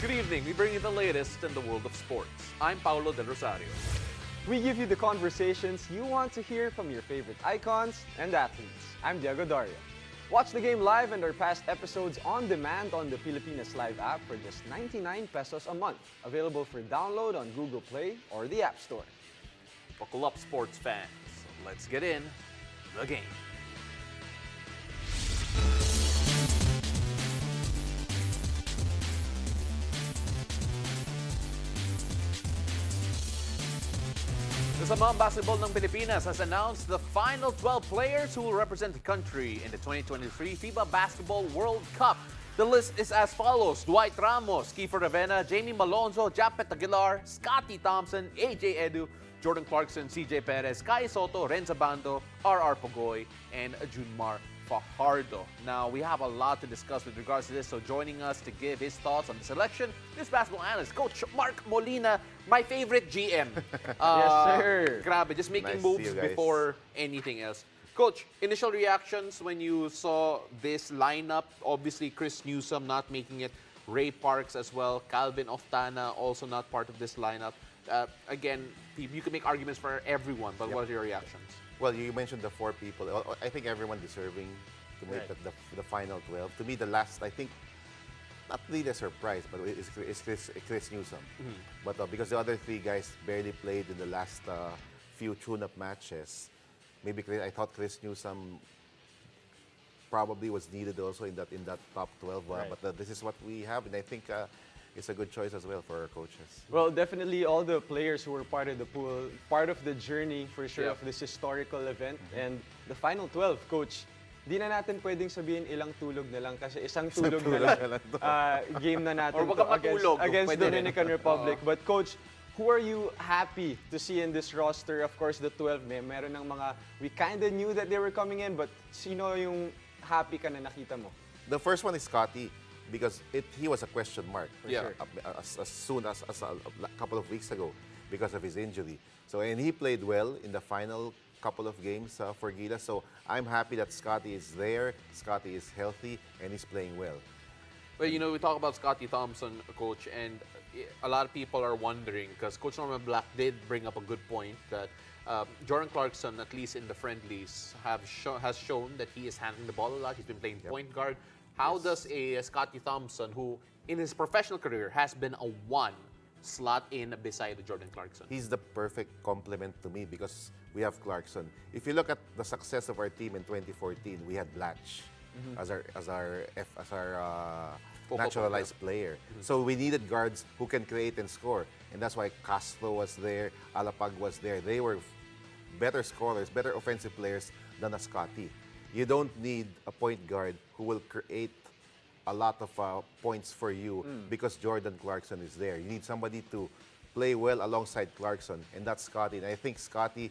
Good evening. We bring you the latest in the world of sports. I'm Paulo Del Rosario. We give you the conversations you want to hear from your favorite icons and athletes. I'm Diego Dario. Watch the game live and our past episodes on demand on the Pilipinas Live app for just 99 pesos a month. Available for download on Google Play or the App Store. Buckle up, sports fans. Let's get in the game. The Samang Basketball ng Pilipinas has announced the final 12 players who will represent the country in the 2023 FIBA Basketball World Cup. The list is as follows: Dwight Ramos, Kiefer Ravena, Jamie Malonzo, Japet Aguilar, Scottie Thompson, AJ Edu, Jordan Clarkson, CJ Perez, Kai Soto, Renza Bando, RR Pogoy, and Junmar Fajardo. Now, we have a lot to discuss with regards to this, so joining us to give his thoughts on the selection, this basketball analyst, Coach Mark Molina, my favorite GM. Yes, sir. Grabe, just making Nice to moves see you guys. before anything else. Coach, initial reactions when you saw this lineup, obviously Chris Newsome not making it, Ray Parks as well, Calvin Oftana also not part of this lineup. Again, you can make arguments for everyone, but what are your reactions? Well, you mentioned the 4 people. I think everyone deserving to make Right. the final 12. To me, the last, I think, not really a surprise, but it's Chris Newsome. But because the other 3 guys barely played in the last few tune-up matches, maybe I thought Chris Newsome probably was needed also in that top 12. Right. But this is what we have, and I think it's a good choice as well for our coaches. Well, definitely all the players who were part of the pool, part of the journey for sure Yeah. of this historical event. And the final 12, Coach, di na natin pwedeng sabihin ilang tulog na lang kasi isang tulog na lang game na natin Or wag to kang matulog, against pwede rin. Dominican Republic. But Coach, who are you happy to see in this roster? Of course, the 12, meron ng mga, we kind of knew that they were coming in, but sino yung happy ka na nakita mo? The first one is Scotty, because he was a question mark Yeah. sure. as soon as a couple of weeks ago because of his injury. So, and he played well in the final couple of games for Gilas. So I'm happy that Scotty is there, Scotty is healthy, and he's playing well. Well, you know, we talk about Scottie Thompson, Coach, and a lot of people are wondering, because Coach Norman Black did bring up a good point, that Jordan Clarkson, at least in the friendlies, has shown that he is handling the ball a lot. He's been playing point guard. How does a Scottie Thompson, who in his professional career has been a 1, slot in beside Jordan Clarkson? He's the perfect complement to me because we have Clarkson. If you look at the success of our team in 2014, we had Blatch as our naturalized player. So we needed guards who can create and score, and that's why Castro was there, Alapag was there. They were better scorers, better offensive players than a Scotty. You don't need a point guard who will create a lot of points for you because Jordan Clarkson is there. You need somebody to play well alongside Clarkson, and that's Scotty. And I think Scotty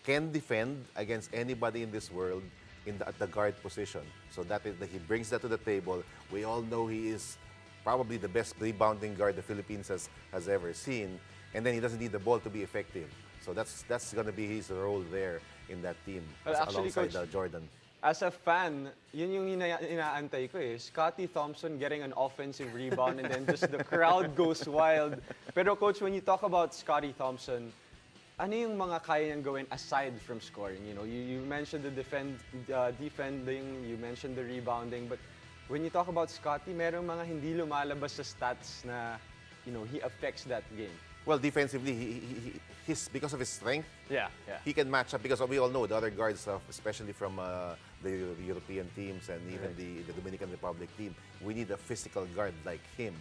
can defend against anybody in this world at the guard position. So that he brings that to the table. We all know he is probably the best rebounding guard the Philippines has ever seen, and then he doesn't need the ball to be effective. So that's going to be his role there in that team, Well, actually, alongside Coach, Jordan. as a fan, yun yung inaantay ko eh. Scottie Thompson getting an offensive rebound and then just the crowd goes wild. Pero Coach, when you talk about Scottie Thompson, ano yung mga kaya niyang gawin aside from scoring? You know, you mentioned the defending, you mentioned the rebounding, but when you talk about Scottie, merong mga hindi lumalabas sa stats na, you know, he affects that game. Well, defensively, he's because of his strength, Yeah. he can match up because we all know the other guards, especially from the European teams and even the Dominican Republic team, we need a physical guard like him.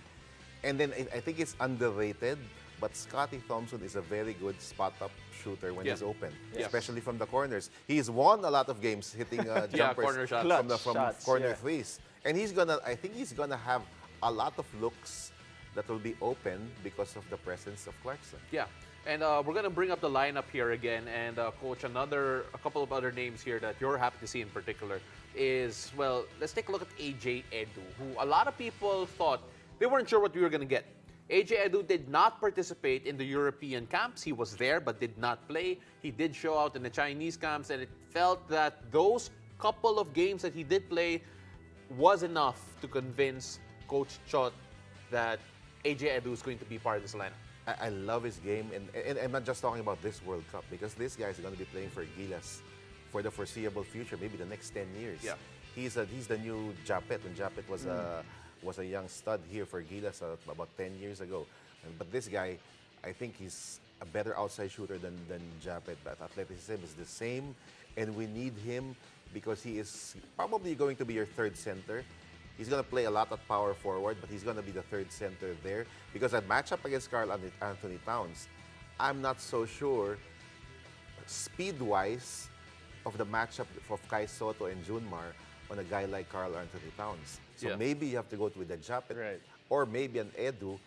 And then I think it's underrated, but Scottie Thompson is a very good spot-up shooter when he's open, especially from the corners. He's won a lot of games hitting jumpers corner shots. from Shots, corner yeah. threes. And I think he's gonna have a lot of looks that will be open because of the presence of Clarkson. Yeah, and we're going to bring up the lineup here again. And Coach, a couple of other names here that you're happy to see in particular is, well, let's take a look at AJ Edu, who a lot of people thought they weren't sure what we were going to get. AJ Edu did not participate in the European camps. He was there but did not play. He did show out in the Chinese camps, and it felt that those couple of games that he did play was enough to convince Coach Chot that AJ Edu is going to be part of this lineup? I love his game, and I'm not just talking about this World Cup, because this guy is going to be playing for Gilas for the foreseeable future, maybe the next 10 years. Yeah. He's the new Japet, when Japet was a young stud here for Gilas about 10 years ago. But this guy, I think he's a better outside shooter than Japet, but athleticism is the same, and we need him because he is probably going to be your third center. He's going to play a lot at power forward, but he's going to be the third center there. Because that matchup against Karl Anthony Towns, I'm not so sure, speed-wise, of the matchup of Kai Soto and Junmar on a guy like Karl Anthony Towns. So Yeah. maybe you have to go with a Japet, Right. or maybe an Edu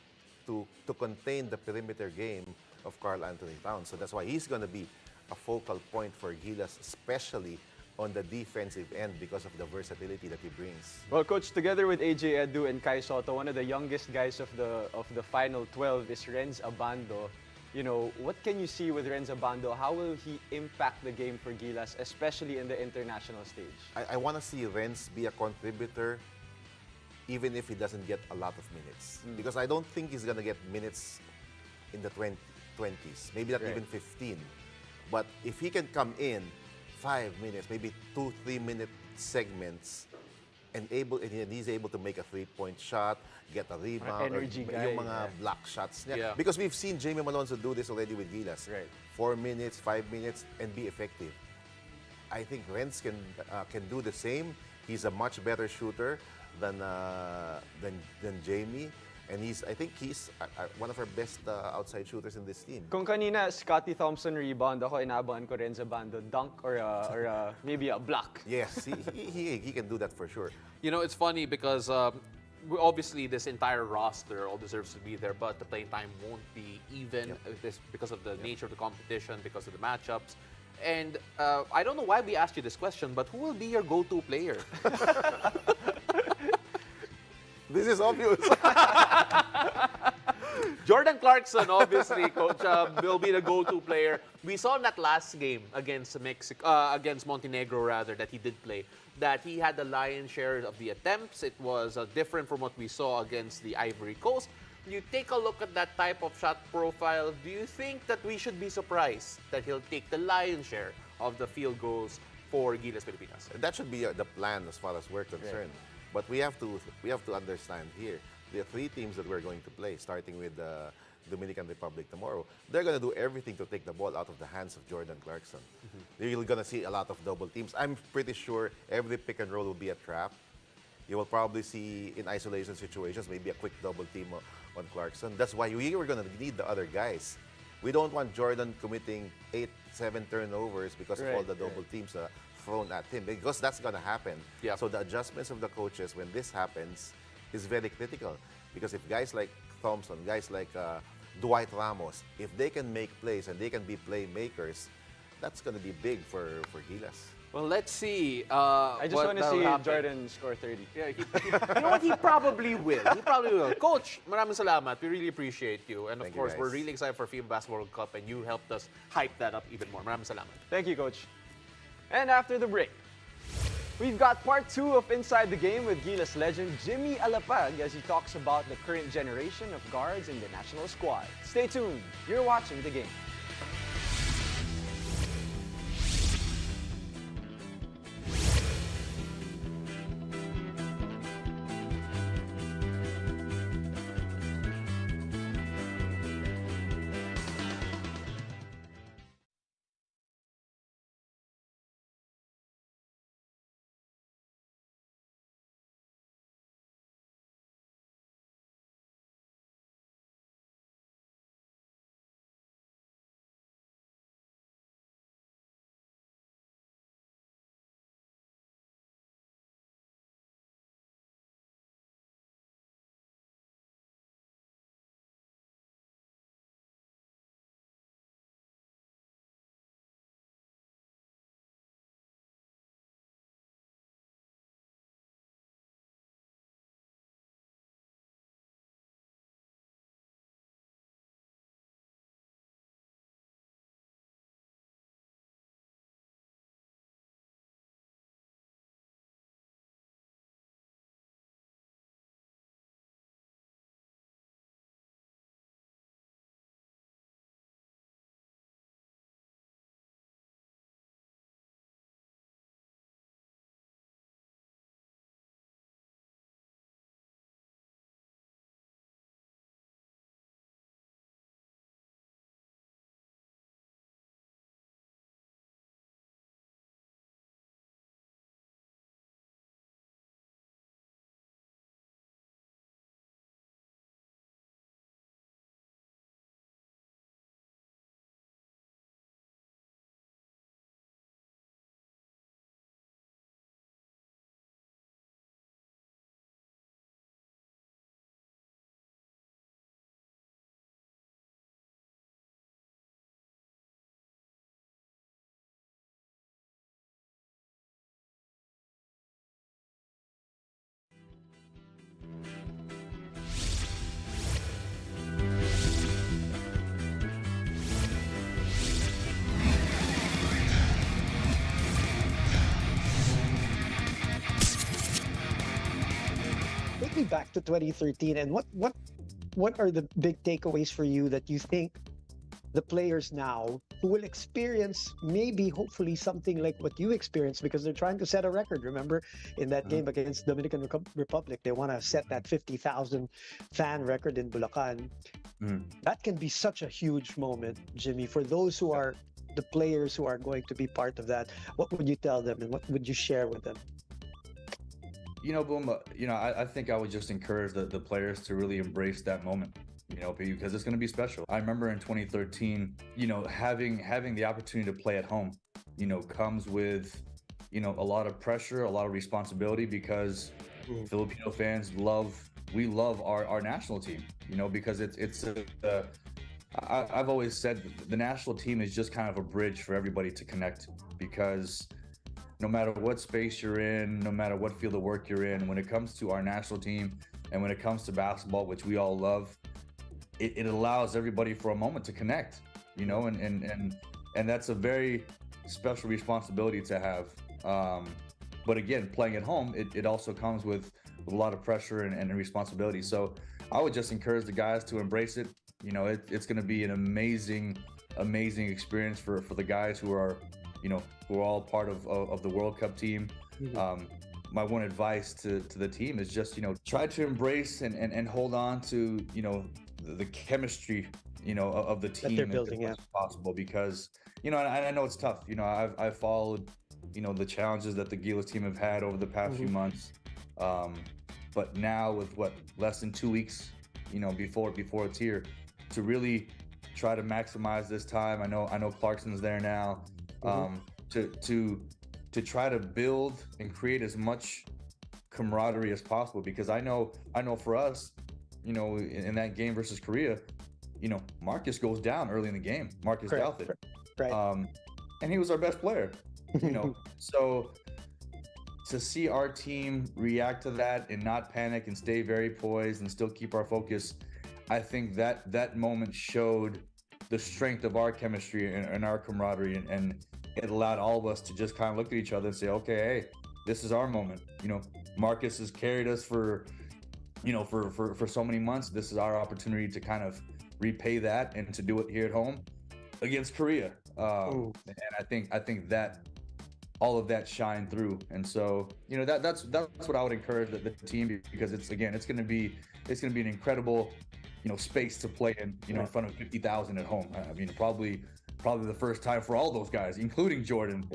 to contain the perimeter game of Karl Anthony Towns. So that's why he's going to be a focal point for Gilas, especially on the defensive end because of the versatility that he brings. Well, Coach, together with AJ Edu and Kai Soto, one of the youngest guys of the final 12 is Renz Abando. You know, what can you see with Renz Abando? How will he impact the game for Gilas, especially in the international stage? I want to see Renz be a contributor even if he doesn't get a lot of minutes. Because I don't think he's going to get minutes in the 20s, maybe not Right. even 15. But if he can come in 5 minutes, maybe 2-3 minute segments, and he's able to make a 3-point shot, get a rebound, energy or guy, yung mga yeah. block shots niya. Yeah. Because we've seen Jamie Malonzo do this already with Gilas. Right. 4 minutes, 5 minutes, and be effective. I think Renz can do the same. He's a much better shooter than Jamie. And I think he's one of our best outside shooters in this team. Kung kanina, Scottie Thompson rebound, ako inaabangan ko Renz Abando, dunk or maybe a block. Yes, he can do that for sure. You know, it's funny because obviously this entire roster all deserves to be there, but the playing time won't be even because of the nature of the competition, because of the matchups. And I don't know why we asked you this question, but who will be your go-to player? This is obvious. Jordan Clarkson, obviously, Coach, will be the go-to player. We saw in that last game against against Montenegro, rather, that he did play, that he had the lion's share of the attempts. It was different from what we saw against the Ivory Coast. You take a look at that type of shot profile, do you think that we should be surprised that he'll take the lion's share of the field goals for Gilas Pilipinas? That should be the plan as far as we're concerned. But we have to understand here, the 3 teams that we're going to play, starting with the Dominican Republic tomorrow, they're going to do everything to take the ball out of the hands of Jordan Clarkson. You're going to see a lot of double teams. I'm pretty sure every pick and roll will be a trap. You will probably see in isolation situations, maybe a quick double team on Clarkson. That's why we were going to need the other guys. We don't want Jordan committing 8-7 turnovers because of all the double teams thrown at him, because that's going to happen. Yeah. So the adjustments of the coaches when this happens is very critical, because if guys like Thompson, guys like Dwight Ramos, if they can make plays and they can be playmakers, that's going to be big for Gilas. Well, let's see. I just want to see Jordan score 30. Yeah, you know what? He probably will. He probably will. Coach, maraming salamat. We really appreciate you. And of Thank you, course, we're guys. really excited for FIBA Basketball World Cup, and you helped us hype that up even more. Maraming salamat. Thank you, Coach. And after the break, we've got part 2 of Inside the Game with Gilas legend Jimmy Alapag as he talks about the current generation of guards in the national squad. Stay tuned. You're watching The Game. back to 2013, and what are the big takeaways for you that you think the players now who will experience maybe hopefully something like what you experienced, because they're trying to set a record. Remember in that game against Dominican Republic, they want to set that 50,000 fan record in Bulacan. That can be such a huge moment, Jimmy, for those who are the players who are going to be part of that. What would you tell them and what would you share with them? Boom, I think I would just encourage the players to really embrace that moment, because it's going to be special. I remember in 2013, having the opportunity to play at home, comes with, a lot of pressure, a lot of responsibility, because Filipino fans love our national team, because I've always said the national team is just kind of a bridge for everybody to connect, because no matter what space you're in, no matter what field of work you're in, when it comes to our national team and when it comes to basketball, which we all love, it allows everybody for a moment to connect, and that's a very special responsibility to have. But again, playing at home, it also comes with a lot of pressure and responsibility. So I would just encourage the guys to embrace it. It's going to be an amazing experience for the guys who are all part of the World Cup team. My one advice to the team is just, try to embrace and hold on to, the chemistry, of the team they're building, as much as possible, because, and I know it's tough. I've followed, the challenges that the Gilas team have had over the past few months. But now with less than 2 weeks, before it's here, to really try to maximize this time. I know Clarkson's there now. To try to build and create as much camaraderie as possible, because I know for us, in that game versus Korea, Marcus goes down early in the game. Marcus Douthit, right? And he was our best player. So to see our team react to that and not panic and stay very poised and still keep our focus, I think that moment showed the strength of our chemistry and our camaraderie, and it allowed all of us to just kind of look at each other and say, okay, hey, this is our moment. Marcus has carried us for so many months. This is our opportunity to kind of repay that and to do it here at home against Korea. And I think that all of that shined through. And so, that's what I would encourage the team, because it's going to be an incredible, space to play in, in front of 50,000 at home. I mean, probably the first time for all those guys, including Jordan.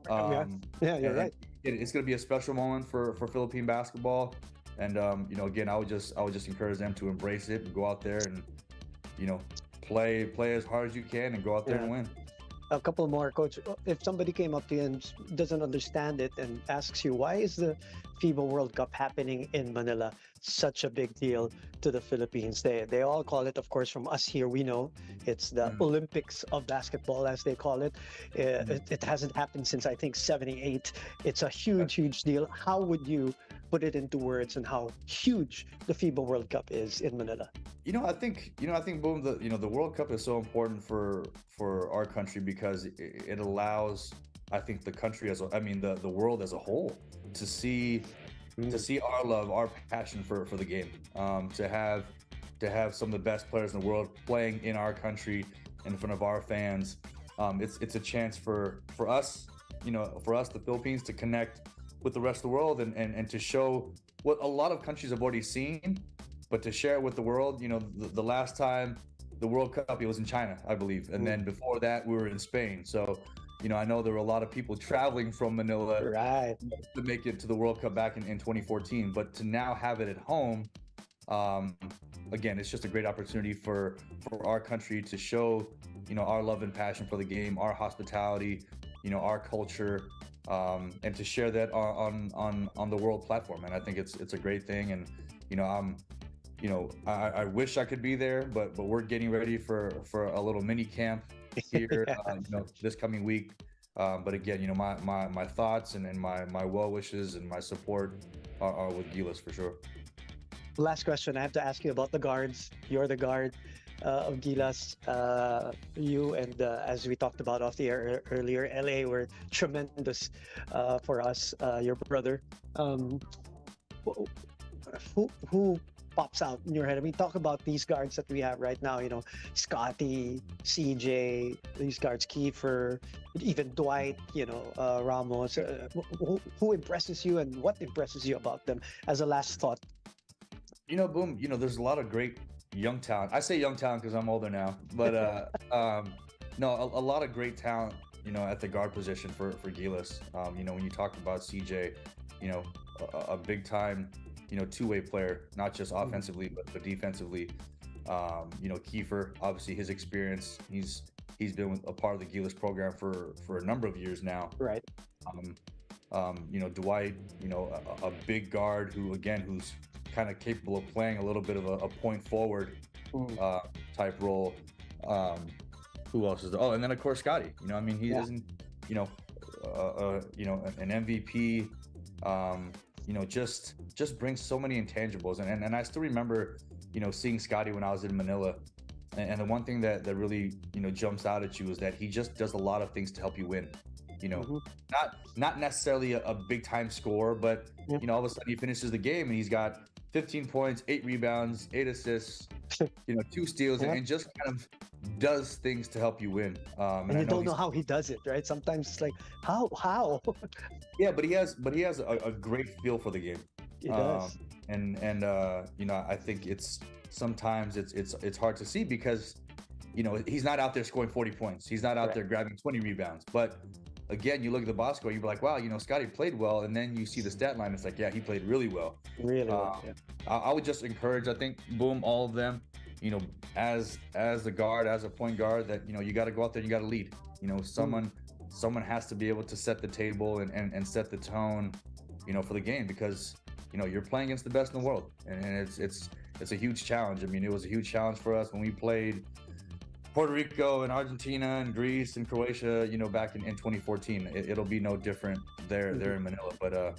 You're right. It's going to be a special moment for Philippine basketball. And, again, I would just encourage them to embrace it and go out there and, play as hard as you can and go out there and win. A couple more, Coach. If somebody came up to you and doesn't understand it and asks you, why is the FIBA World Cup happening in Manila such a big deal to the Philippines? They all call it, of course, from us here, we know it's the Olympics of basketball, as they call it. It hasn't happened since, I think, 78. It's a huge deal. How would you put it into words and how huge the FIBA World Cup is in Manila? I think Boom, the World Cup is so important for our country, because it allows, I think, the country the world as a whole to see our love, our passion for the game, to have some of the best players in the world playing in our country in front of our fans. It's a chance for us, the Philippines, to connect with the rest of the world and to show what a lot of countries have already seen, but to share it with the world. The last time the World Cup, it was in China, I believe. And then before that, we were in Spain. So, I know there were a lot of people traveling from Manila to make it to the World Cup back in 2014. But to now have it at home, again, it's just a great opportunity for our country to show, our love and passion for the game, our hospitality, our culture, and to share that on the world platform. And I think it's a great thing. And, I wish I could be there, but we're getting ready for a little mini camp here, this coming week. But again, my thoughts and my well wishes and my support are with Gilas for sure. Last question, I have to ask you about the guards. You're the guard of Gilas. You and as we talked about off the air earlier, LA were tremendous for us. Your brother. who pops out in your head? I mean, talk about these guards that we have right now. You know, Scotty, CJ, these guards, Kiefer, even Dwight. You know, Ramos. Who impresses you, and what impresses you about them? As a last thought. Boom. There's a lot of great young talent. I say young talent because I'm older now, but no, a lot of great talent. At the guard position for Gilas. When you talk about CJ, a big time, two-way player, not just offensively but defensively. Kiefer, obviously his experience. He's been a part of the Gilas program for a number of years now. Right. Dwight, a big guard who's kind of capable of playing a little bit of a point forward type role. Who else is there? Oh, and then of course Scotty. He isn't, an MVP. Just brings so many intangibles. And I still remember, seeing Scotty when I was in Manila. And the one thing that really, jumps out at you is that he just does a lot of things to help you win. Not necessarily a big time scorer, but all of a sudden he finishes the game and he's got 15 points, 8 rebounds, 8 assists, 2 steals, and just kind of does things to help you win. And you don't know how he does it, right? Sometimes it's like, how? Yeah, but he has a great feel for the game. He does. I think sometimes it's hard to see because he's not out there scoring 40 points. He's not out there grabbing 20 rebounds. But again, you look at the box score, you're like, wow, Scotty played well, and then you see the stat line. It's like, yeah, he played really well. Really well. Yeah. I would just encourage, I think, boom, all of them. As the guard, as a point guard, that you got to go out there and you got to lead. Someone has to be able to set the table and set the tone, for the game, because you're playing against the best in the world, and it's a huge challenge. It was a huge challenge for us when we played Puerto Rico and Argentina and Greece and Croatia, back in 2014. It'll be no different there in Manila. But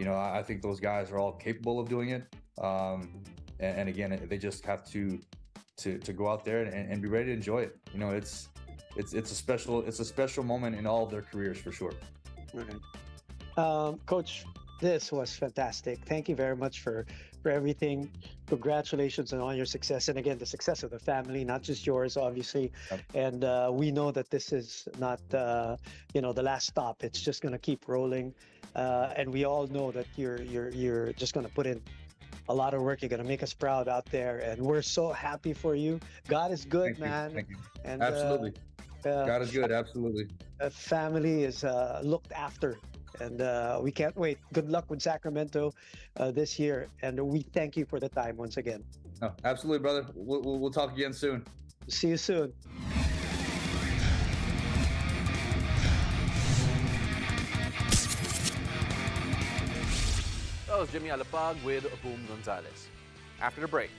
I think those guys are all capable of doing it. And again, they just have to go out there and be ready to enjoy it. It's a special moment in all of their careers for sure. Right. Coach, this was fantastic. Thank you very much for everything. Congratulations on all your success, and again, the success of the family, not just yours, obviously. And we know that this is not the last stop. It's just going to keep rolling, and we all know that you're just going to put in a lot of work. You're going to make us proud out there, and we're so happy for you. God is good, man. Thank you. And absolutely. God is good. Absolutely. Family is looked after. And we can't wait. Good luck with Sacramento this year. And we thank you for the time once again. Oh, absolutely, brother. We'll talk again soon. See you soon. That was Jimmy Alapag with Boom Gonzalez. After the break,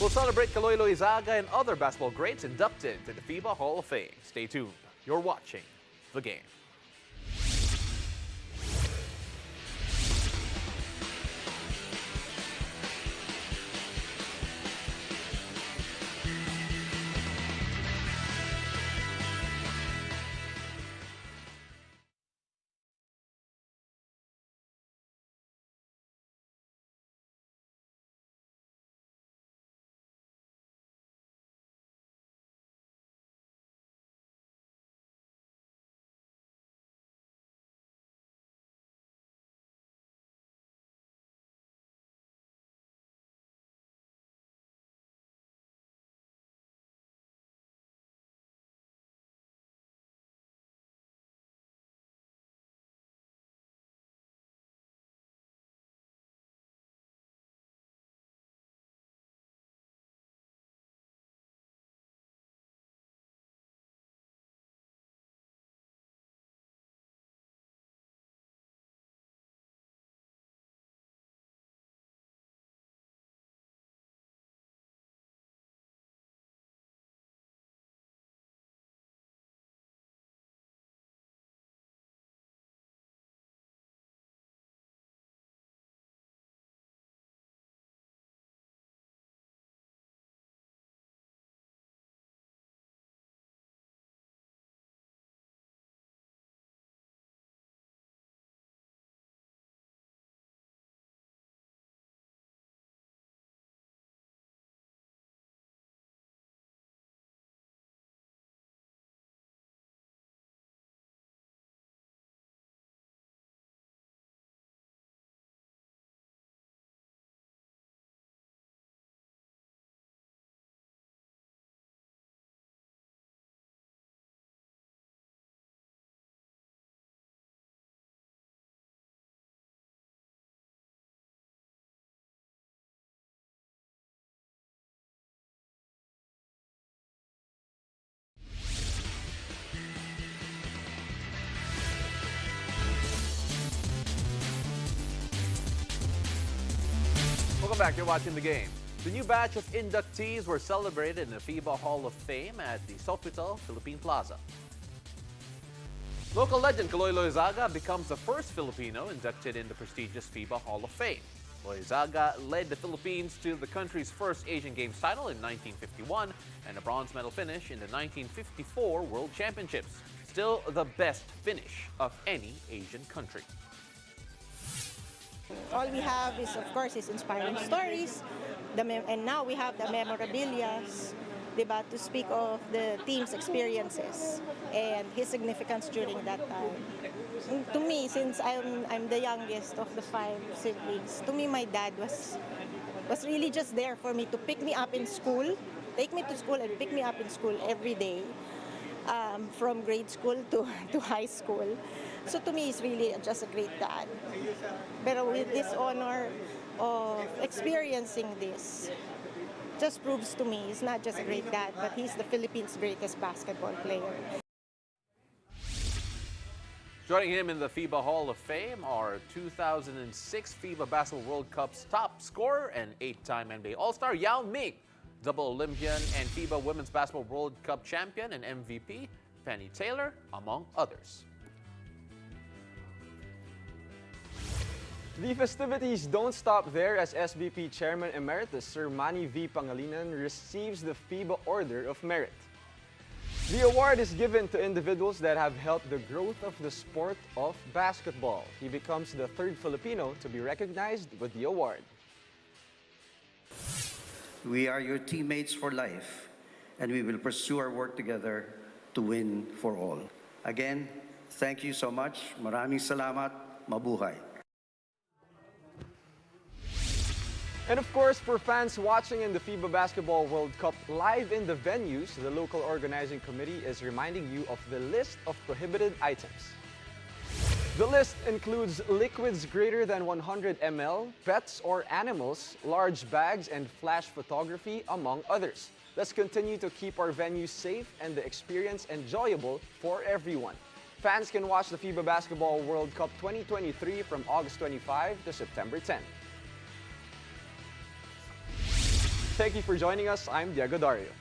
we'll celebrate Kaloy Loizaga and other basketball greats inducted to the FIBA Hall of Fame. Stay tuned. You're watching The Game. Welcome back. You're watching The Game. The new batch of inductees were celebrated in the FIBA Hall of Fame at the Sofitel Philippine Plaza. Local legend Kaloy Loizaga becomes the first Filipino inducted in the prestigious FIBA Hall of Fame. Loizaga led the Philippines to the country's first Asian Games title in 1951 and a bronze medal finish in the 1954 World Championships. Still the best finish of any Asian country. All we have is, of course, is inspiring stories, and now we have the memorabilia, diba, to speak of the team's experiences and his significance during that time. And to me, since I'm the youngest of the 5 siblings, to me my dad was really just there for me to pick me up in school, take me to school and pick me up in school every day, from grade school to high school. So to me, he's really just a great dad. But with this honor of experiencing this, just proves to me he's not just a great dad, but he's the Philippines' greatest basketball player. Joining him in the FIBA Hall of Fame are 2006 FIBA Basketball World Cup's top scorer and 8-time NBA All-Star Yao Ming, double Olympian and FIBA Women's Basketball World Cup champion and MVP Penny Taylor, among others. The festivities don't stop there as SBP Chairman Emeritus Sir Manny V. Pangilinan receives the FIBA Order of Merit. The award is given to individuals that have helped the growth of the sport of basketball. He becomes the 3rd Filipino to be recognized with the award. We are your teammates for life, and we will pursue our work together to win for all. Again, thank you so much. Maraming salamat. Mabuhay. And of course, for fans watching in the FIBA Basketball World Cup live in the venues, the local organizing committee is reminding you of the list of prohibited items. The list includes liquids greater than 100 ml, pets or animals, large bags, and flash photography, among others. Let's continue to keep our venues safe and the experience enjoyable for everyone. Fans can watch the FIBA Basketball World Cup 2023 from August 25 to September 10. Thank you for joining us. I'm Diego Dario.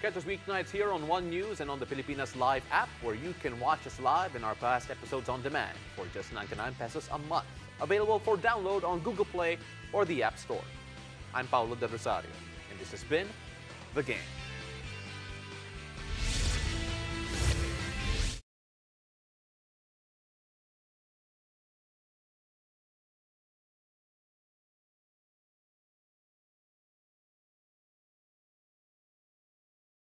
Catch us weeknights here on One News and on the Pilipinas Live app, where you can watch us live and our past episodes on demand for just 99 pesos a month. Available for download on Google Play or the App Store. I'm Paulo Del Rosario, and this has been The Game.